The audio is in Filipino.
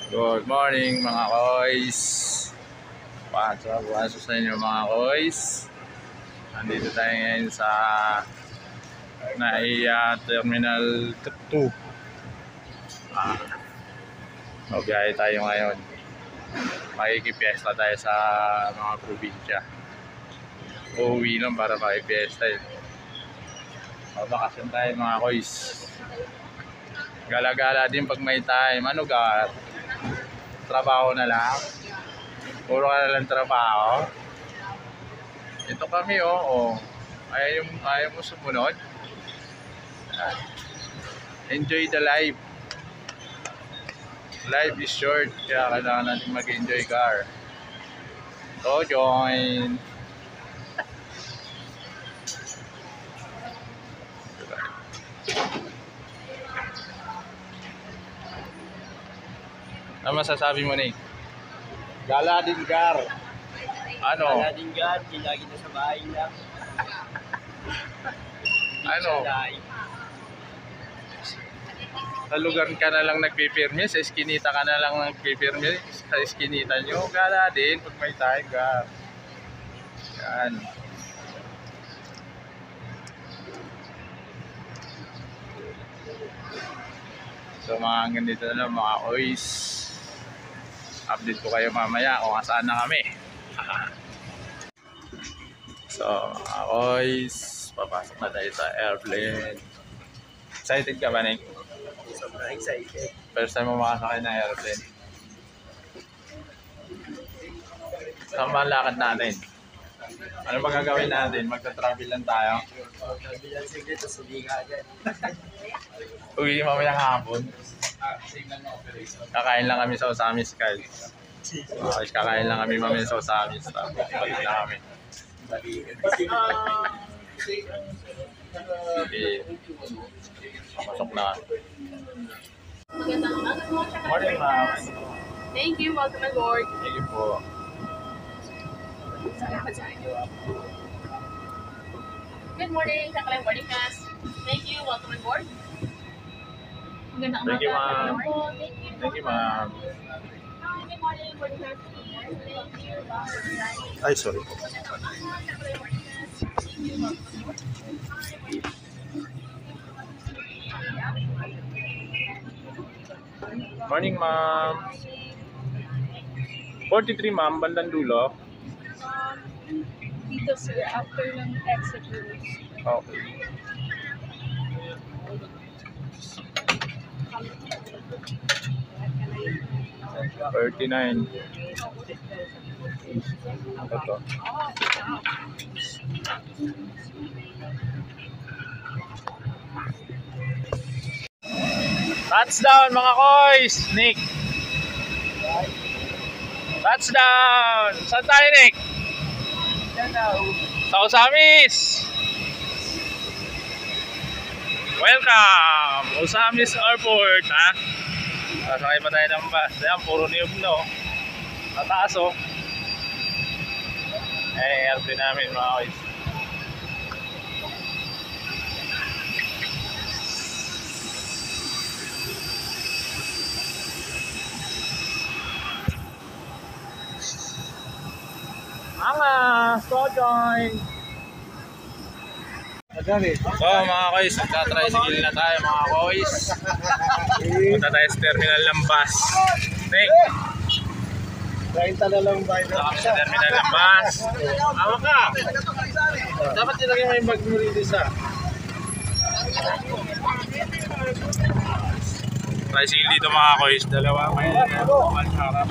Good morning mga koys. Pasok sa inyo mga koys. Nandito tayo ngayon sa NAIA Terminal 2. Magbiyahe tayo ngayon. Makikipiesta tayo sa mga probinsya. Uuwi lang para makipiesta yun. Magbakasyon tayo mga koys. Gala-gala din pag may time. Ano ga? Trabaho na lang. Puro ka na lang trabaho. Ito kami oh. Ayaw mo sumunod. Enjoy the life. Life is short. Kaya kailangan natin mag-enjoy car. So join. Ano masasabi mo, Nick? Gala din car. Ano? Gala din car, lagi na sa bahay lang. Ano? Sa lugar ka na lang nagpipirmi, sa eskinita ka na lang nagpipirmi, sa eskinita nyo, gala din pag may time car. Yan. So mga hanggang dito na lang mga koys. Update ko kayo mamaya kung saan na kami. So mga koys, papasok na tayo sa airplane. Excited ka ba, Nick? Sobrang excited. First time mo makasakay ng airplane. Saan ba ang lakad natin? Ano ba gagawin natin? Magta-travel lang tayo. Travel lang sige, tapos hindi ka agad. Uwi mamaya hapon. Kakain lang kami sa Osamis, guys. Kakain lang kami mamaya sa Osamis. Tapos balik na kami. Okay. Pasok na. Morning, ma'am. Thank you. Welcome aboard. Thank you po. Good morning. Kakalang boarding pass. Thank you. Welcome aboard. Thank you, ma'am. Thank you, ma'am. Good morning. Boarding pass. Thank you. Ay, sorry po. Morning, ma'am. 43, ma'am. Bandang dulo. Dito sir, after ng exit rules. Okay. $39. Ito. Touchdown mga koys! Nick! Touchdown! Saan tayo, Nick? Sa Osamis! Welcome! Osamis Airport, ha? Sasakay pa tayo ng bus. Ayan, puro niyog, no? Mataas, oh. Ayan, airplane namin, mga koys. So join! So mga koys, nagtatricycle na tayo mga koys. Punta tayo sa terminal ng bus. Nick! 30 na lang ba? Punta kami sa terminal ng bus. Awak ka! Dapat nilagay mo yung bag mo rin isa. Tricycle dito mga koys. Dalawa may harap.